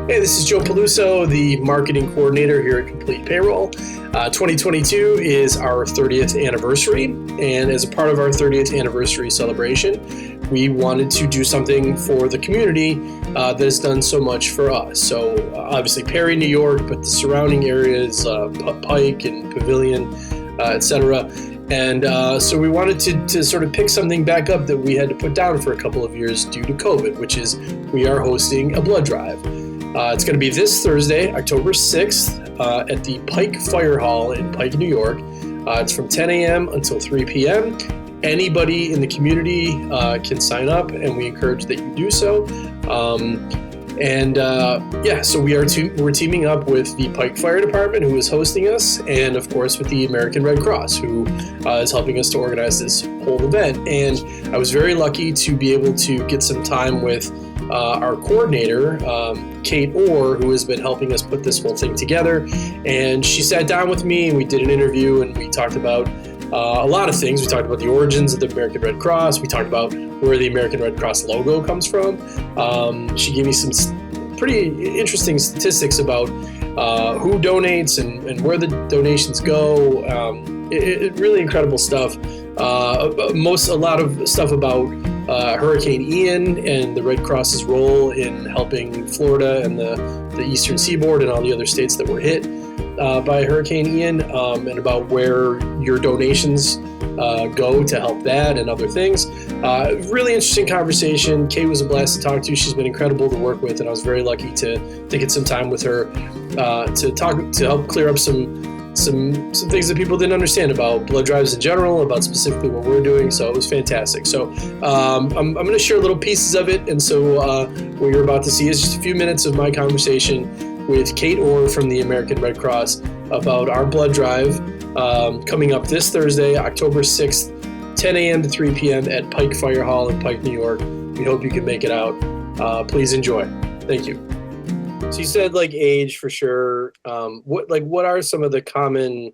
Hey, this is Joe Peluso, the marketing coordinator here at Complete Payroll. 2022 is our 30th anniversary, and as a part of our 30th anniversary celebration, we wanted to do something for the community that has done so much for us. So obviously Perry, New York, but the surrounding areas, Pike and Pavilion, etc. And so we wanted to sort of pick something back up that we had to put down for a couple of years due to COVID, which is we are hosting a blood drive. It's going to be this Thursday, October 6th, at the Pike Fire Hall in Pike, New York. It's from 10 a.m. until 3 p.m. Anybody in the community can sign up, and we encourage that you do so. So we're teaming up with the Pike Fire Department, who is hosting us, and of course with the American Red Cross, who is helping us to organize this whole event. And I was very lucky to be able to get some time with our coordinator, Cate, who has been helping us put this whole thing together. And she sat down with me and we did an interview, and we talked about a lot of things. We talked about the origins of the American Red Cross. We talked about where the American Red Cross logo comes from. She gave me some pretty interesting statistics about who donates and where the donations go. Really incredible stuff. A lot of stuff about Hurricane Ian and the Red Cross's role in helping Florida and the eastern seaboard and all the other states that were hit by Hurricane Ian, and about where your donations go to help that and other things. Really interesting conversation. Cate was a blast to talk to. She's been incredible to work with, and I was very lucky to get some time with her to help clear up some things that people didn't understand about blood drives in general, about specifically what we're doing. So it was fantastic. So I'm going to share little pieces of it. And so what you're about to see is just a few minutes of my conversation with Cate from the American Red Cross about our blood drive coming up this Thursday, October 6th, 10 a.m. to 3 p.m. at Pike Fire Hall in Pike, New York. We hope you can make it out. Please enjoy. Thank you. So you said like age for sure. What are some of the common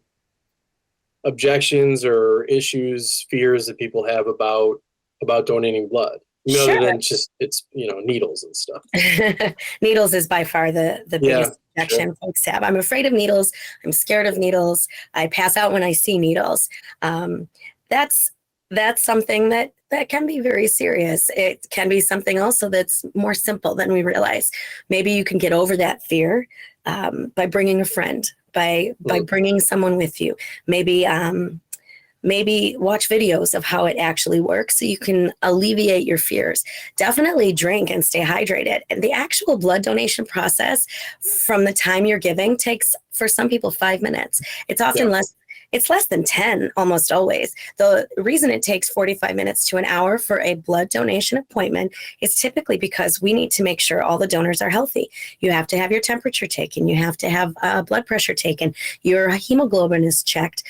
objections or issues, fears that people have about donating blood? Sure. Other than just it's needles and stuff. Needles is by far the biggest objection folks have. I'm afraid of needles. I'm scared of needles. I pass out when I see needles. That's something that can be very serious. It can be something also that's more simple than we realize. Maybe you can get over that fear by bringing a friend, by bringing someone with you. Maybe watch videos of how it actually works so you can alleviate your fears. Definitely drink and stay hydrated. And the actual blood donation process from the time you're giving takes, for some people, 5 minutes. It's often less than 10, almost always. The reason it takes 45 minutes to an hour for a blood donation appointment is typically because we need to make sure all the donors are healthy. You have to have your temperature taken. You have to have blood pressure taken. Your hemoglobin is checked.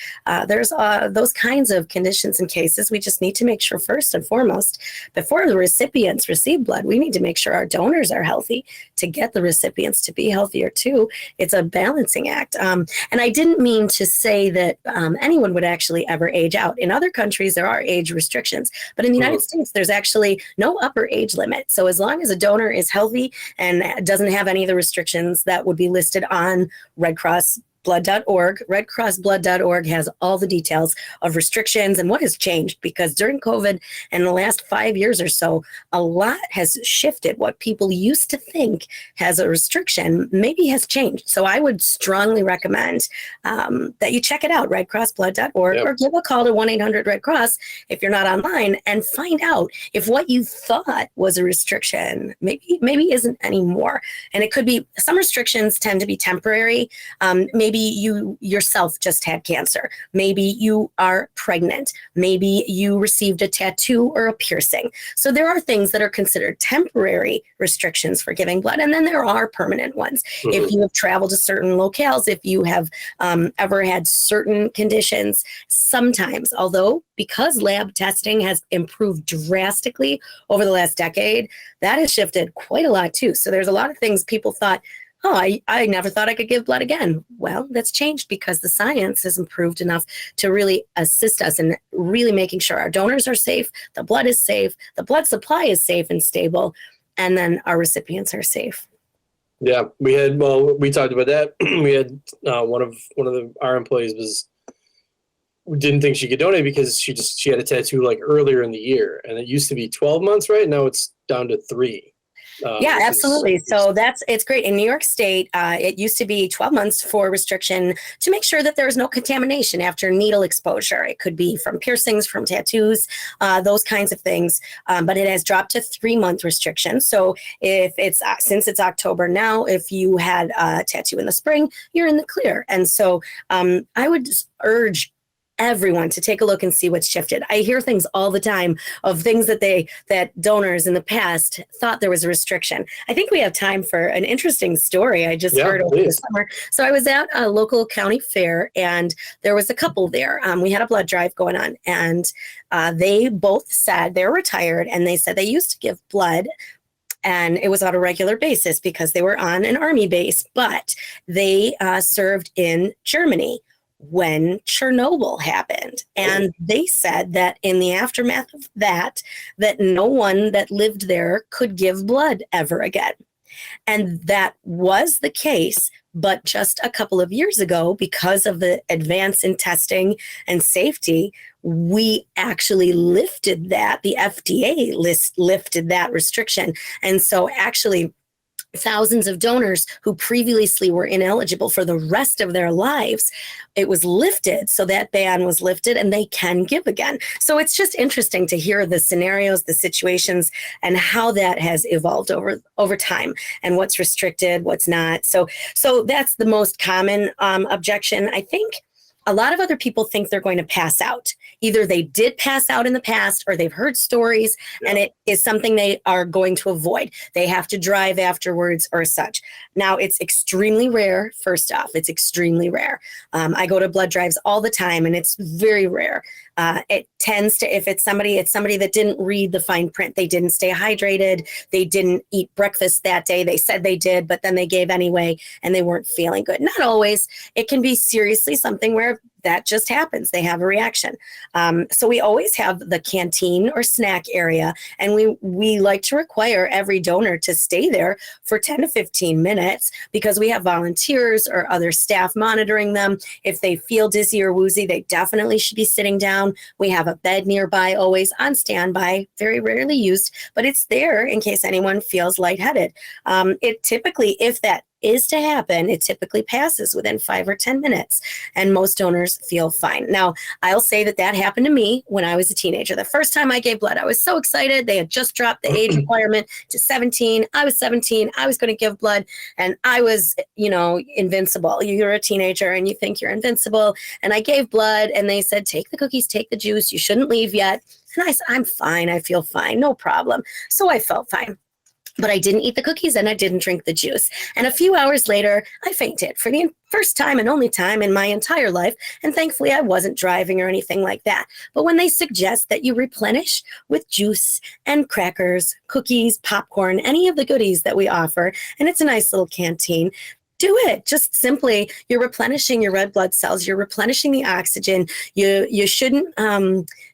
There's those kinds of conditions and cases. We just need to make sure first and foremost, before the recipients receive blood, we need to make sure our donors are healthy to get the recipients to be healthier too. It's a balancing act. And I didn't mean to say that anyone would actually ever age out. In other countries, there are age restrictions, but in the United States, there's actually no upper age limit. So as long as a donor is healthy and doesn't have any of the restrictions that would be listed on redcrossblood.org. Redcrossblood.org has all the details of restrictions and what has changed, because during COVID and the last 5 years or so, a lot has shifted. What people used to think has a restriction maybe has changed. So I would strongly recommend that you check it out, redcrossblood.org, or give a call to 1-800-RED-CROSS if you're not online, and find out if what you thought was a restriction maybe isn't anymore. And it could be, some restrictions tend to be temporary. Maybe you yourself just had cancer. Maybe you are pregnant. Maybe you received a tattoo or a piercing. So there are things that are considered temporary restrictions for giving blood. And then there are permanent ones. If you have traveled to certain locales, if you have ever had certain conditions, sometimes, although because lab testing has improved drastically over the last decade, that has shifted quite a lot too. So there's a lot of things people thought, I never thought I could give blood again. Well, that's changed because the science has improved enough to really assist us in really making sure our donors are safe, the blood is safe, the blood supply is safe and stable, and then our recipients are safe. Yeah, we talked about that. We had one of our employees didn't think she could donate because she had a tattoo like earlier in the year, and it used to be 12 months, right? Now it's down to 3. Yeah, absolutely. So it's great. In New York State, it used to be 12 months for restriction to make sure that there's no contamination after needle exposure. It could be from piercings, from tattoos, those kinds of things. But it has dropped to 3-month restriction. So if it's since it's October now, if you had a tattoo in the spring, you're in the clear. And so I would just urge everyone to take a look and see what's shifted. I hear things all the time of things that donors in the past thought there was a restriction. I think we have time for an interesting story I just heard over the summer. So I was at a local county fair, and there was a couple there. We had a blood drive going on, and they both said they're retired, and they said they used to give blood, and it was on a regular basis because they were on an army base, but they served in Germany when Chernobyl happened. And they said that in the aftermath of that no one that lived there could give blood ever again. And that was the case, but just a couple of years ago, because of the advance in testing and safety, we actually lifted that. The FDA lifted that restriction. And so actually, thousands of donors who previously were ineligible for the rest of their lives, it was lifted. So that ban was lifted and they can give again. So it's just interesting to hear the scenarios, the situations, and how that has evolved over time, and what's restricted, what's not. So that's the most common objection. I think a lot of other people think they're going to pass out. Either they did pass out in the past, or they've heard stories, and it is something they are going to avoid. They have to drive afterwards or such. Now, it's extremely rare. First off, it's extremely rare. I go to blood drives all the time, and it's very rare. It tends to, if it's somebody that didn't read the fine print, they didn't stay hydrated, they didn't eat breakfast that day. They said they did, but then they gave anyway, and they weren't feeling good. Not always. It can be seriously something where that just happens. They have a reaction. So we always have the canteen or snack area, and we like to require every donor to stay there for 10 to 15 minutes because we have volunteers or other staff monitoring them. If they feel dizzy or woozy, they definitely should be sitting down. We have a bed nearby, always on standby, very rarely used, but it's there in case anyone feels lightheaded. It typically, if that is to happen, it typically passes within 5 or 10 minutes, and most donors feel fine. Now, I'll say that happened to me when I was a teenager. The first time I gave blood, I was so excited. They had just dropped the age requirement to 17. I was 17. I was going to give blood, and I was, invincible. You're a teenager and you think you're invincible. And I gave blood, and they said, take the cookies, take the juice. You shouldn't leave yet. And I said, I'm fine. I feel fine. No problem. So I felt fine. But I didn't eat the cookies and I didn't drink the juice. And a few hours later, I fainted for the first time and only time in my entire life. And thankfully, I wasn't driving or anything like that. But when they suggest that you replenish with juice and crackers, cookies, popcorn, any of the goodies that we offer, and it's a nice little canteen, do it. Just simply, you're replenishing your red blood cells. You're replenishing the oxygen. You shouldn't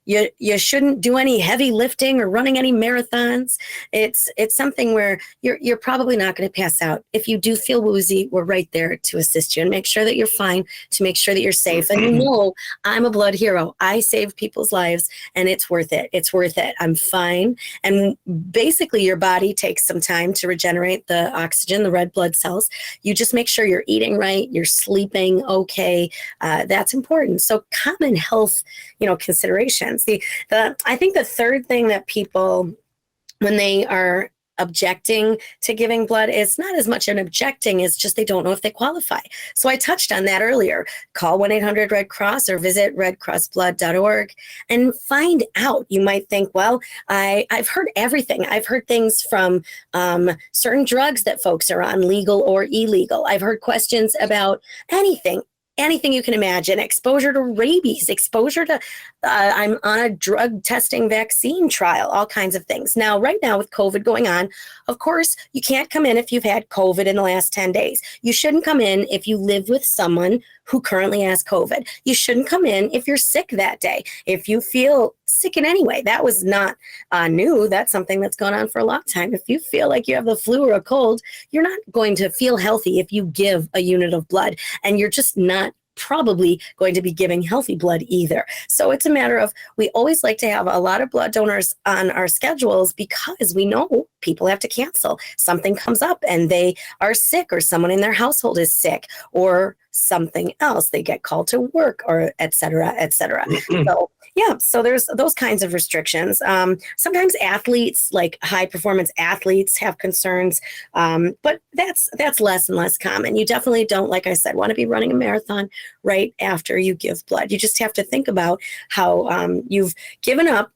you shouldn't do any heavy lifting or running any marathons. It's something where you're probably not going to pass out. If you do feel woozy, we're right there to assist you and make sure that you're fine, to make sure that you're safe. And I'm a blood hero. I save people's lives, and it's worth it. It's worth it. I'm fine. And basically, your body takes some time to regenerate the oxygen, the red blood cells. You just make sure you're eating right, you're sleeping okay. That's important. So common health, considerations. I think the third thing that people, when they are objecting to giving blood, is not as much an objecting as just they don't know if they qualify. So I touched on that earlier. Call 1-800-RED-CROSS or visit redcrossblood.org and find out. You might think, well, I've heard everything. I've heard things from certain drugs that folks are on, legal or illegal. I've heard questions about anything. anything you can imagine, exposure to rabies, exposure to, I'm on a drug testing vaccine trial, all kinds of things. Now, right now with COVID going on, of course, you can't come in if you've had COVID in the last 10 days. You shouldn't come in if you live with someone who currently has COVID. You shouldn't come in if you're sick that day. If you feel sick in any way, that was not new. That's something that's gone on for a long time. If you feel like you have the flu or a cold, you're not going to feel healthy if you give a unit of blood, and you're just not probably going to be giving healthy blood either. So it's a matter of, we always like to have a lot of blood donors on our schedules because we know people have to cancel. Something comes up and they are sick, or someone in their household is sick, or something else, they get called to work, or et cetera, et cetera. So yeah, so there's those kinds of restrictions. Sometimes athletes, like high performance athletes, have concerns, but that's less and less common. You definitely don't, like I said, want to be running a marathon right after you give blood. You just have to think about how you've given up.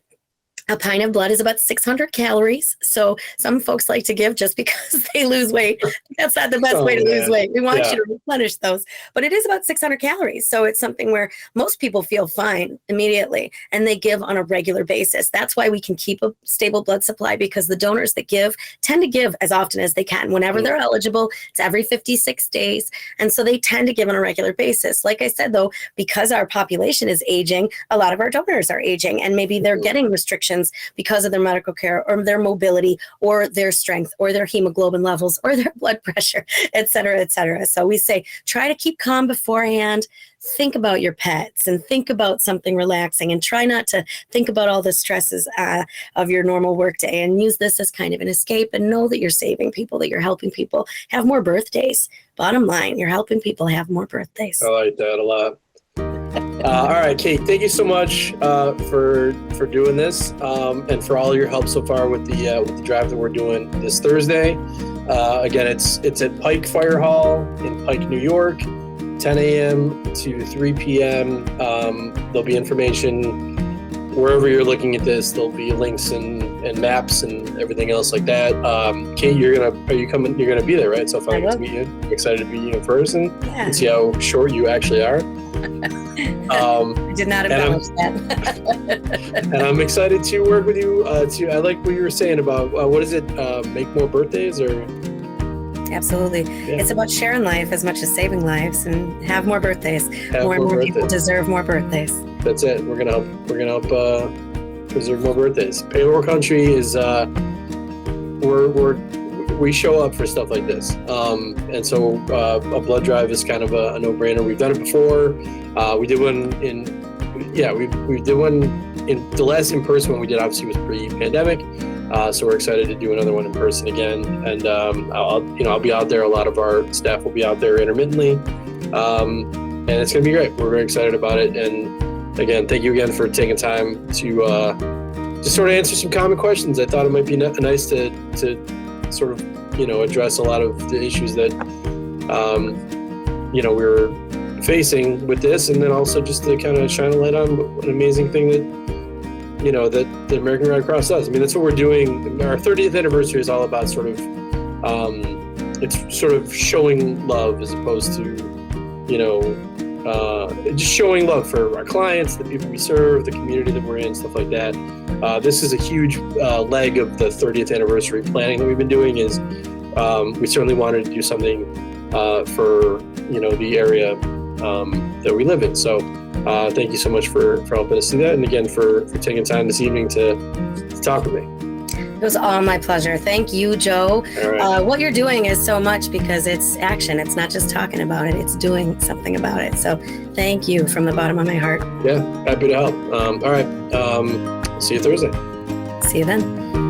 A pint of blood is about 600 calories. So some folks like to give just because they lose weight. That's not the best way to lose weight. We want you to replenish those. But it is about 600 calories. So it's something where most people feel fine immediately, and they give on a regular basis. That's why we can keep a stable blood supply, because the donors that give tend to give as often as they can. Whenever they're eligible, it's every 56 days. And so they tend to give on a regular basis. Like I said, though, because our population is aging, a lot of our donors are aging, and maybe they're getting restrictions because of their medical care, or their mobility, or their strength, or their hemoglobin levels, or their blood pressure, et cetera, et cetera. So we say, try to keep calm beforehand. Think about your pets and think about something relaxing, and try not to think about all the stresses of your normal workday, and use this as kind of an escape, and know that you're saving people, that you're helping people have more birthdays. Bottom line, you're helping people have more birthdays. I like that a lot. All right, Cate, thank you so much for doing this, and for all your help so far with the drive that we're doing this Thursday. Again, it's at Pike Fire Hall in Pike, New York, 10 a.m. to 3 p.m. There'll be information wherever you're looking at this. There'll be links and maps and everything else like that. Cate, you're gonna be there, right? So if I get to meet you, excited to meet you in person and see how short you actually are. I did not embellish that. And I'm excited to work with you too. I like what you were saying about what is it? Make more birthdays, or? Absolutely. Yeah. It's about sharing life as much as saving lives, and have more birthdays. More and more people deserve more birthdays. That's it. We're gonna help preserve more birthdays. Payroll country is we show up for stuff like this, and so a blood drive is kind of a no-brainer. We've done it before. We did one we did one in the last in-person one we did, obviously, was pre-pandemic. So we're excited to do another one in person again, and I'll be out there. A lot of our staff will be out there intermittently, and it's gonna be great. We're very excited about it. And again, thank you again for taking time to just sort of answer some common questions. I thought it might be nice to sort of address a lot of the issues that we're facing with this, and then also just to kind of shine a light on what an amazing thing that the American Red Cross does. I mean, that's what we're doing. Our 30th anniversary is all about sort of it's sort of showing love, as opposed to just showing love for our clients, the people we serve, the community that we're in, stuff like that. This is a huge leg of the 30th anniversary planning that we've been doing. Is we certainly wanted to do something for the area that we live in. So thank you so much for helping us do that, and again for taking time this evening to talk with me. It was all my pleasure. Thank you, Joe. Right. What you're doing is so much, because it's action. It's not just talking about it, it's doing something about it. So thank you from the bottom of my heart. Yeah, happy to help. All right. See you Thursday. See you then.